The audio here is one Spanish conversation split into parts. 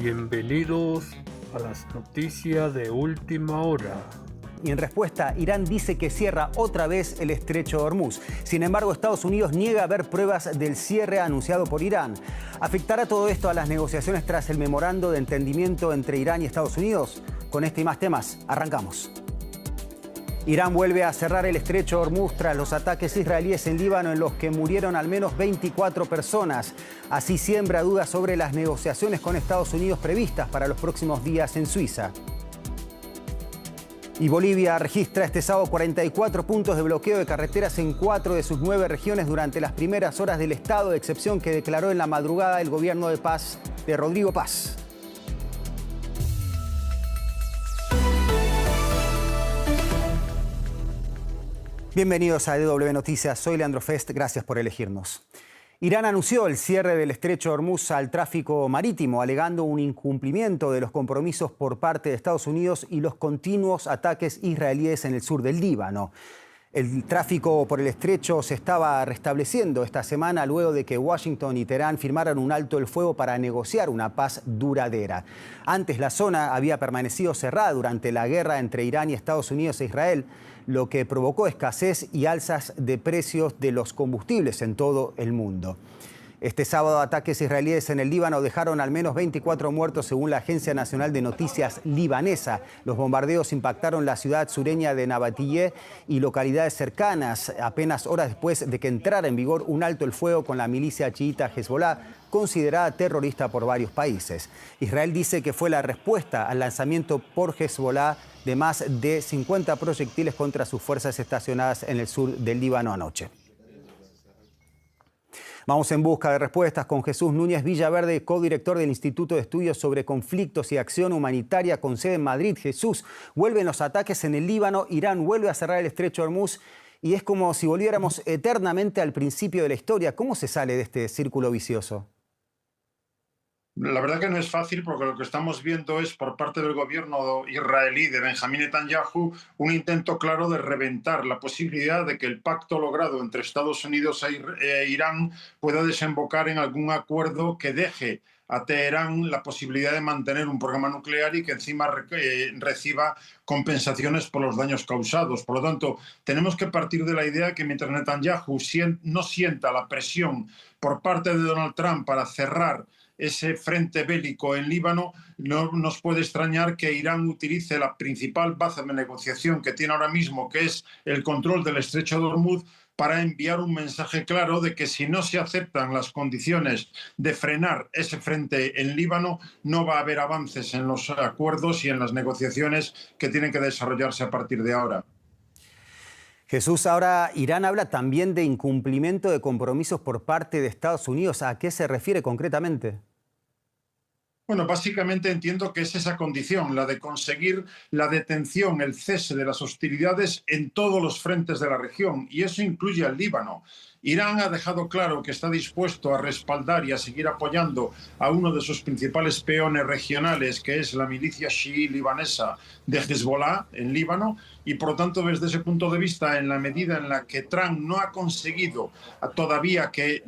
Bienvenidos a las noticias de última hora. Y en respuesta, Irán dice que cierra otra vez el estrecho de Hormuz. Sin embargo, Estados Unidos niega haber pruebas del cierre anunciado por Irán. ¿Afectará todo esto a las negociaciones tras el memorando de entendimiento entre Irán y Estados Unidos? Con este y más temas, arrancamos. Irán vuelve a cerrar el estrecho de Hormuz tras los ataques israelíes en Líbano en los que murieron al menos 24 personas. Así siembra dudas sobre las negociaciones con Estados Unidos previstas para los próximos días en Suiza. Y Bolivia registra este sábado 44 puntos de bloqueo de carreteras en 4 de sus 9 regiones durante las primeras horas del estado de excepción que declaró en la madrugada el gobierno de paz de Rodrigo Paz. Bienvenidos a DW Noticias, soy Leandro Fest, gracias por elegirnos. Irán anunció el cierre del estrecho de Hormuz al tráfico marítimo, alegando un incumplimiento de los compromisos por parte de Estados Unidos y los continuos ataques israelíes en el sur del Líbano. El tráfico por el estrecho se estaba restableciendo esta semana luego de que Washington y Teherán firmaran un alto el fuego para negociar una paz duradera. Antes la zona había permanecido cerrada durante la guerra entre Irán y Estados Unidos e Israel, lo que provocó escasez y alzas de precios de los combustibles en todo el mundo. Este sábado, ataques israelíes en el Líbano dejaron al menos 24 muertos según la Agencia Nacional de Noticias libanesa. Los bombardeos impactaron la ciudad sureña de Nabatiyeh y localidades cercanas, apenas horas después de que entrara en vigor un alto el fuego con la milicia chiita Hezbollah, considerada terrorista por varios países. Israel dice que fue la respuesta al lanzamiento por Hezbollah de más de 50 proyectiles contra sus fuerzas estacionadas en el sur del Líbano anoche. Vamos en busca de respuestas con Jesús Núñez Villaverde, codirector del Instituto de Estudios sobre Conflictos y Acción Humanitaria con sede en Madrid. Jesús, vuelven los ataques en el Líbano, Irán vuelve a cerrar el estrecho de Hormuz y es como si volviéramos eternamente al principio de la historia. ¿Cómo se sale de este círculo vicioso? La verdad que no es fácil porque lo que estamos viendo es por parte del gobierno israelí de Benjamín Netanyahu un intento claro de reventar la posibilidad de que el pacto logrado entre Estados Unidos e Irán pueda desembocar en algún acuerdo que deje a Teherán la posibilidad de mantener un programa nuclear y que encima reciba compensaciones por los daños causados. Por lo tanto, tenemos que partir de la idea que mientras Netanyahu no sienta la presión por parte de Donald Trump para cerrar ese frente bélico en Líbano, no nos puede extrañar que Irán utilice la principal base de negociación que tiene ahora mismo, que es el control del estrecho de Hormuz, para enviar un mensaje claro de que si no se aceptan las condiciones de frenar ese frente en Líbano, no va a haber avances en los acuerdos y en las negociaciones que tienen que desarrollarse a partir de ahora. Jesús, ahora Irán habla también de incumplimiento de compromisos por parte de Estados Unidos. ¿A qué se refiere concretamente? Bueno, básicamente entiendo que es esa condición, la de conseguir la detención, el cese de las hostilidades en todos los frentes de la región, y eso incluye al Líbano. Irán ha dejado claro que está dispuesto a respaldar y a seguir apoyando a uno de sus principales peones regionales, que es la milicia chií libanesa de Hezbollah en Líbano, y por lo tanto, desde ese punto de vista, en la medida en la que Trump no ha conseguido todavía que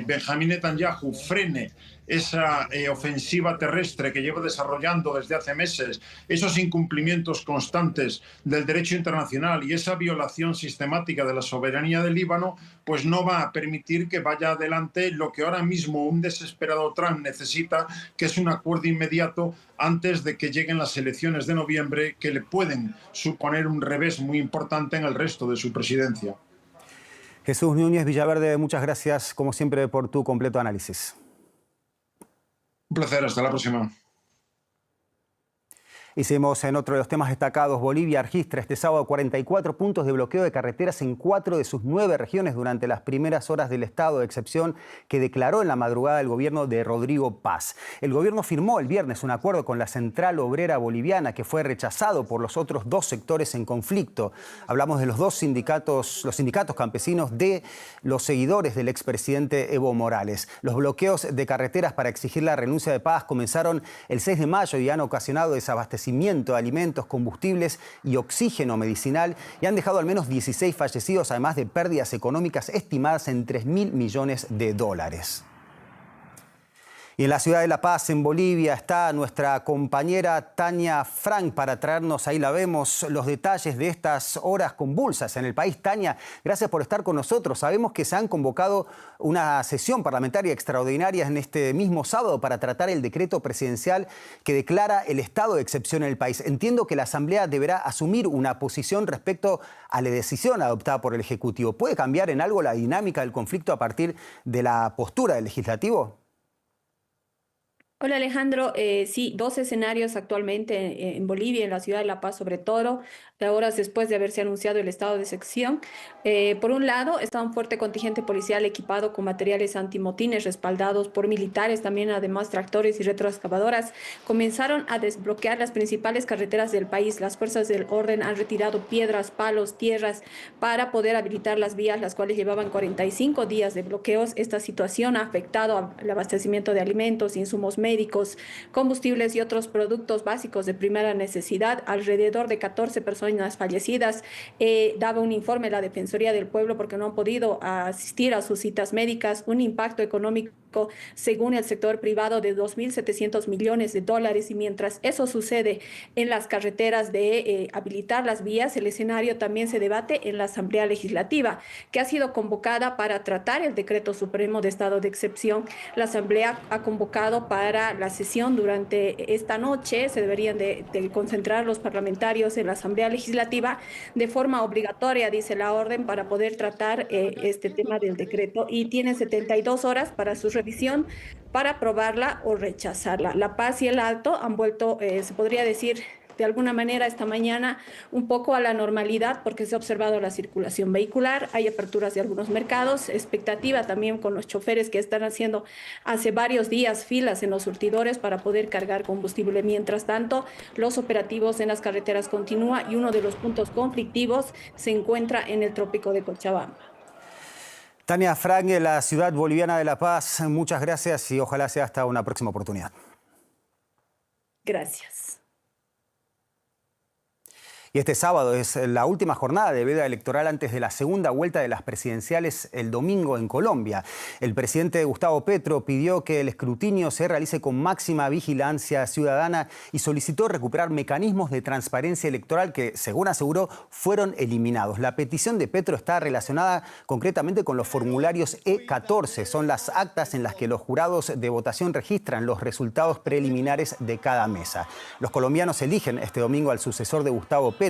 Benjamín Netanyahu frene esa ofensiva terrestre que lleva desarrollando desde hace meses, esos incumplimientos constantes del derecho internacional y esa violación sistemática de la soberanía del Líbano, pues no va a permitir que vaya adelante lo que ahora mismo un desesperado Trump necesita, que es un acuerdo inmediato antes de que lleguen las elecciones de noviembre, que le pueden suponer un revés muy importante en el resto de su presidencia. Jesús Núñez Villaverde, muchas gracias como siempre por tu completo análisis. Un placer, hasta la próxima. Y seguimos en otro de los temas destacados. Bolivia registra este sábado 44 puntos de bloqueo de carreteras en 4 de sus 9 regiones durante las primeras horas del estado de excepción que declaró en la madrugada el gobierno de Rodrigo Paz. El gobierno firmó el viernes un acuerdo con la Central Obrera Boliviana que fue rechazado por los otros 2 sectores en conflicto. Hablamos de los sindicatos campesinos de los seguidores del expresidente Evo Morales. Los bloqueos de carreteras para exigir la renuncia de Paz comenzaron el 6 de mayo y han ocasionado desabastecimiento de alimentos, combustibles y oxígeno medicinal y han dejado al menos 16 fallecidos, además de pérdidas económicas estimadas en $3.000 millones. Y en la ciudad de La Paz, en Bolivia, está nuestra compañera Tania Frank para traernos, ahí la vemos, los detalles de estas horas convulsas en el país. Tania, gracias por estar con nosotros. Sabemos que se han convocado una sesión parlamentaria extraordinaria en este mismo sábado para tratar el decreto presidencial que declara el estado de excepción en el país. Entiendo que la Asamblea deberá asumir una posición respecto a la decisión adoptada por el Ejecutivo. ¿Puede cambiar en algo la dinámica del conflicto a partir de la postura del Legislativo? Hola Alejandro, sí, dos escenarios actualmente en Bolivia, en la ciudad de La Paz sobre todo, horas después de haberse anunciado el estado de excepción. Por un lado, está un fuerte contingente policial equipado con materiales antimotines respaldados por militares, también además tractores y retroexcavadoras. Comenzaron a desbloquear las principales carreteras del país. Las fuerzas del orden han retirado piedras, palos, tierras para poder habilitar las vías, las cuales llevaban 45 días de bloqueos. Esta situación ha afectado al abastecimiento de alimentos, insumos médicos, combustibles y otros productos básicos de primera necesidad. Alrededor de 14 personas fallecidas. Daba un informe la Defensoría del Pueblo porque no han podido asistir a sus citas médicas. Un impacto económico, según el sector privado, de 2.700 millones de dólares. Y mientras eso sucede en las carreteras de habilitar las vías, el escenario también se debate en la Asamblea Legislativa, que ha sido convocada para tratar el decreto supremo de estado de excepción. La Asamblea ha convocado para la sesión durante esta noche. Se deberían de concentrar los parlamentarios en la Asamblea Legislativa de forma obligatoria, dice la orden, para poder tratar este tema del decreto, y tienen 72 horas para su revisión, para aprobarla o rechazarla. La Paz y el Alto han vuelto, se podría decir, de alguna manera esta mañana un poco a la normalidad, porque se ha observado la circulación vehicular, hay aperturas de algunos mercados, expectativa también con los choferes que están haciendo hace varios días filas en los surtidores para poder cargar combustible. Mientras tanto, los operativos en las carreteras continúan y uno de los puntos conflictivos se encuentra en el trópico de Cochabamba. Tania Frank, de la ciudad boliviana de La Paz, muchas gracias y ojalá sea hasta una próxima oportunidad. Gracias. Y este sábado es la última jornada de veda electoral antes de la segunda vuelta de las presidenciales el domingo en Colombia. El presidente Gustavo Petro pidió que el escrutinio se realice con máxima vigilancia ciudadana y solicitó recuperar mecanismos de transparencia electoral que, según aseguró, fueron eliminados. La petición de Petro está relacionada concretamente con los formularios E14. Son las actas en las que los jurados de votación registran los resultados preliminares de cada mesa. Los colombianos eligen este domingo al sucesor de Gustavo Petro.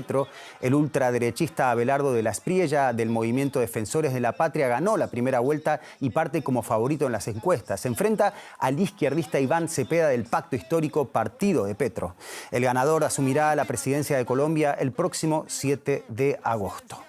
El ultraderechista Abelardo de la Espriella, del movimiento Defensores de la Patria, ganó la primera vuelta y parte como favorito en las encuestas. Se enfrenta al izquierdista Iván Cepeda del pacto histórico Partido de Petro. El ganador asumirá la presidencia de Colombia el próximo 7 de agosto.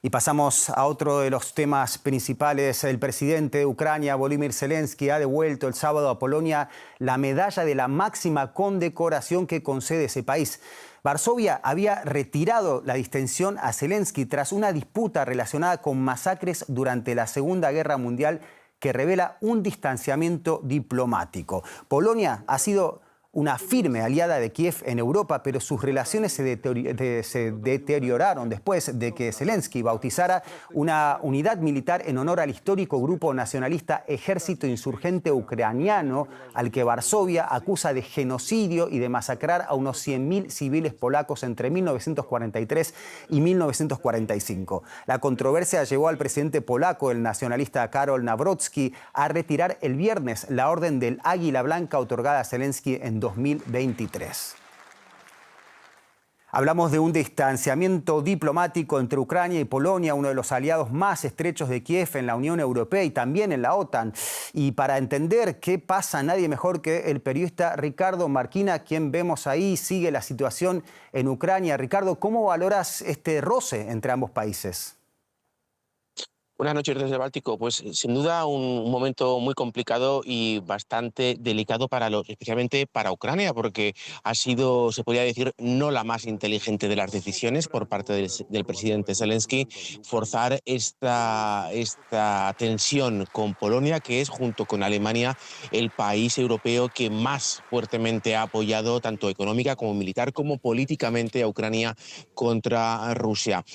Y pasamos a otro de los temas principales. El presidente de Ucrania, Volodymyr Zelensky, ha devuelto el sábado a Polonia la medalla de la máxima condecoración que concede ese país. Varsovia había retirado la distinción a Zelensky tras una disputa relacionada con masacres durante la Segunda Guerra Mundial que revela un distanciamiento diplomático. Polonia ha sido una firme aliada de Kiev en Europa, pero sus relaciones se deterioraron después de que Zelensky bautizara una unidad militar en honor al histórico grupo nacionalista Ejército Insurgente Ucraniano, al que Varsovia acusa de genocidio y de masacrar a unos 100.000 civiles polacos entre 1943 y 1945. La controversia llevó al presidente polaco, el nacionalista Karol Nawrocki, a retirar el viernes la Orden del Águila Blanca otorgada a Zelensky en 2023. Hablamos de un distanciamiento diplomático entre Ucrania y Polonia, uno de los aliados más estrechos de Kiev en la Unión Europea y también en la OTAN. Y para entender qué pasa, nadie mejor que el periodista Ricardo Marquina, quien vemos ahí, sigue la situación en Ucrania. Ricardo, ¿cómo valoras este roce entre ambos países? Buenas noches desde el Báltico. Pues sin duda un momento muy complicado y bastante delicado especialmente para Ucrania, porque ha sido, se podría decir, no la más inteligente de las decisiones por parte del presidente Zelensky, forzar esta tensión con Polonia, que es, junto con Alemania, el país europeo que más fuertemente ha apoyado, tanto económica como militar como políticamente, a Ucrania contra Rusia.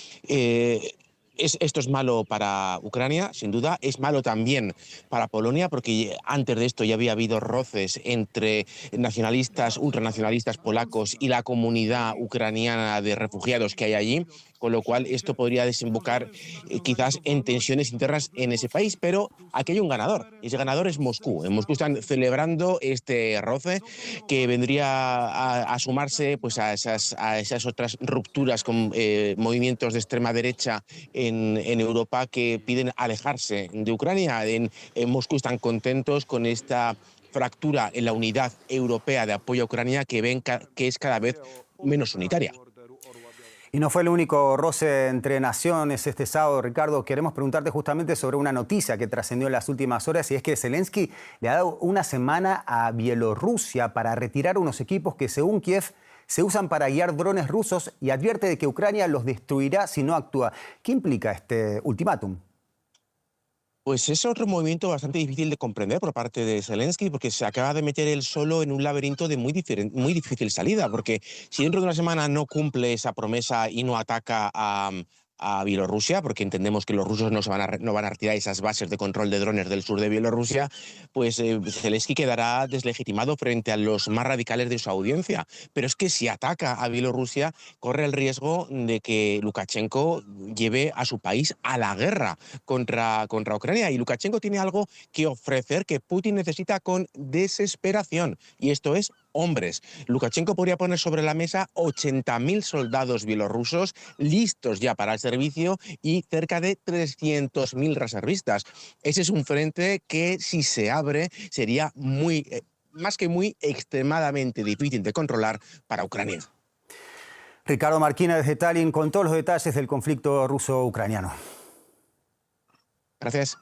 Esto es malo para Ucrania, sin duda. Es malo también para Polonia, porque antes de esto ya había habido roces entre nacionalistas, ultranacionalistas polacos y la comunidad ucraniana de refugiados que hay allí, con lo cual esto podría desembocar quizás en tensiones internas en ese país. Pero aquí hay un ganador, y ese ganador es Moscú. En Moscú están celebrando este roce que vendría a sumarse pues, a esas otras rupturas con movimientos de extrema derecha en Europa que piden alejarse de Ucrania. En Moscú están contentos con esta fractura en la unidad europea de apoyo a Ucrania que ven que es cada vez menos unitaria. Y no fue el único roce entre naciones este sábado, Ricardo. Queremos preguntarte justamente sobre una noticia que trascendió en las últimas horas, y es que Zelensky le ha dado una semana a Bielorrusia para retirar unos equipos que, según Kiev, se usan para guiar drones rusos, y advierte de que Ucrania los destruirá si no actúa. ¿Qué implica este ultimátum? Pues es otro movimiento bastante difícil de comprender por parte de Zelensky, porque se acaba de meter él solo en un laberinto de muy difícil salida, porque si dentro de una semana no cumple esa promesa y no ataca a Bielorrusia, porque entendemos que los rusos no van a retirar esas bases de control de drones del sur de Bielorrusia, pues Zelensky quedará deslegitimado frente a los más radicales de su audiencia. Pero es que si ataca a Bielorrusia, corre el riesgo de que Lukashenko lleve a su país a la guerra contra Ucrania. Y Lukashenko tiene algo que ofrecer que Putin necesita con desesperación, y esto es hombres. Lukashenko podría poner sobre la mesa 80.000 soldados bielorrusos listos ya para el servicio y cerca de 300.000 reservistas. Ese es un frente que, si se abre, sería más que muy, extremadamente difícil de controlar para Ucrania. Ricardo Marquina desde Tallinn con todos los detalles del conflicto ruso-ucraniano. Gracias.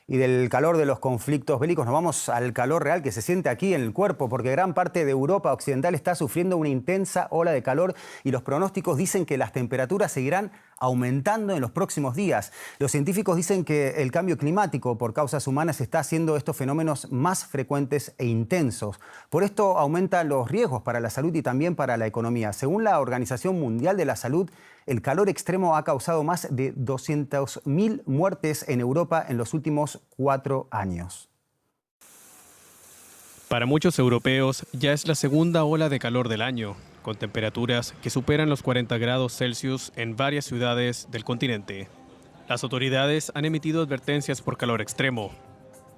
Y del calor de los conflictos bélicos nos vamos al calor real que se siente aquí en el cuerpo, porque gran parte de Europa occidental está sufriendo una intensa ola de calor, y los pronósticos dicen que las temperaturas seguirán aumentando en los próximos días. Los científicos dicen que el cambio climático por causas humanas está haciendo estos fenómenos más frecuentes e intensos. Por esto aumentan los riesgos para la salud y también para la economía. Según la Organización Mundial de la Salud, el calor extremo ha causado más de 200.000 muertes en Europa en los últimos 4 años. Para muchos europeos ya es la segunda ola de calor del año, con temperaturas que superan los 40 grados Celsius en varias ciudades del continente. Las autoridades han emitido advertencias por calor extremo,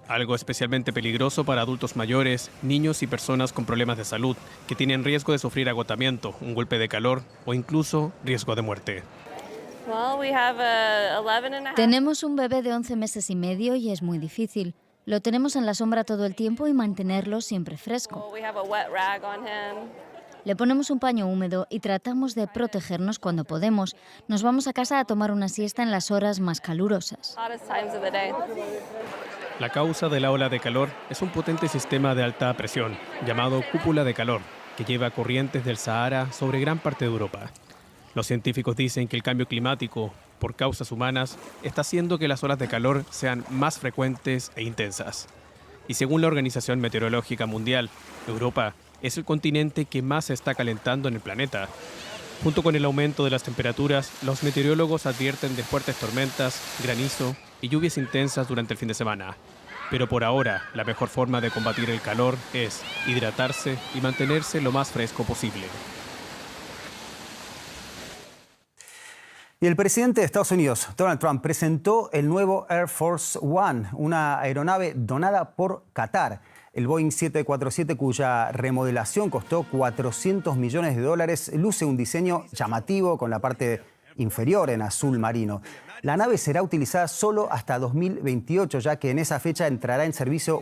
algo especialmente peligroso para adultos mayores, niños y personas con problemas de salud que tienen riesgo de sufrir agotamiento, un golpe de calor o incluso riesgo de muerte. Tenemos un bebé de 11 meses y medio y es muy difícil. Lo tenemos en la sombra todo el tiempo y mantenerlo siempre fresco. Le ponemos un paño húmedo y tratamos de protegernos cuando podemos. Nos vamos a casa a tomar una siesta en las horas más calurosas. La causa de la ola de calor es un potente sistema de alta presión, llamado cúpula de calor, que lleva corrientes del Sahara sobre gran parte de Europa. Los científicos dicen que el cambio climático, por causas humanas, está haciendo que las olas de calor sean más frecuentes e intensas. Y según la Organización Meteorológica Mundial, Europa es el continente que más se está calentando en el planeta. Junto con el aumento de las temperaturas, los meteorólogos advierten de fuertes tormentas, granizo y lluvias intensas durante el fin de semana. Pero por ahora, la mejor forma de combatir el calor es hidratarse y mantenerse lo más fresco posible. Y el presidente de Estados Unidos, Donald Trump, presentó el nuevo Air Force One, una aeronave donada por Qatar. El Boeing 747, cuya remodelación costó $400 millones, luce un diseño llamativo con la parte inferior en azul marino. La nave será utilizada solo hasta 2028, ya que en esa fecha entrará en servicio